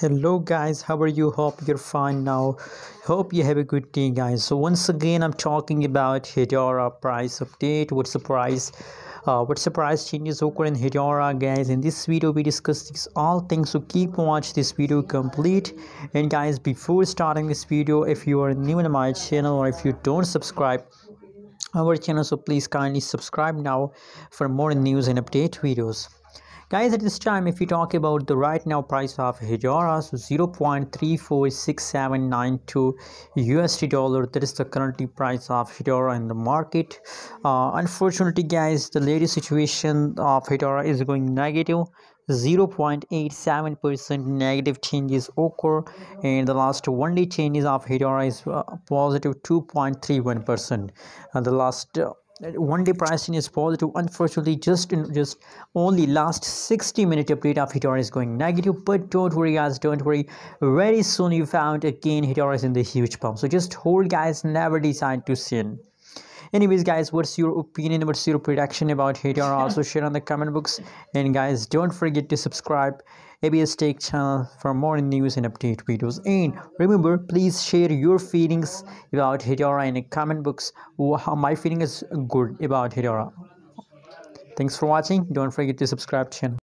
Hello guys, how are you? Hope you're fine now. Hope you have a good day guys. So once again I'm talking about Hedera price update. What's the price changes occur in Hedera guys. In this video we discuss these all things, so keep watch this video complete. And guys, before starting this video, if you are new in my channel or if you don't subscribe our channel, so please kindly subscribe now for more news and update videos. Guys, at this time, if we talk about the right now price of Hedera, so 0.346792 USD dollar, that is the currently price of Hedera in the market. Unfortunately guys, the latest situation of Hedera is going negative. 0.87% negative changes occur, and the last one day changes of Hedera is positive 2.31%. The last one day pricing is positive. Unfortunately, just only last 60-minute update of Hedera is going negative, but don't worry guys, don't worry, very soon you found again Hedera is in the huge pump. So just hold guys, never decide to sin. Anyways guys, what's your opinion, what's your prediction about Hedera? Also share on the comment box, and guys don't forget to subscribe ABS Tech channel for more news and update videos. And remember, please share your feelings about Hedera in the comment box. My feeling is good about Hedera. Thanks for watching. Don't forget to subscribe channel.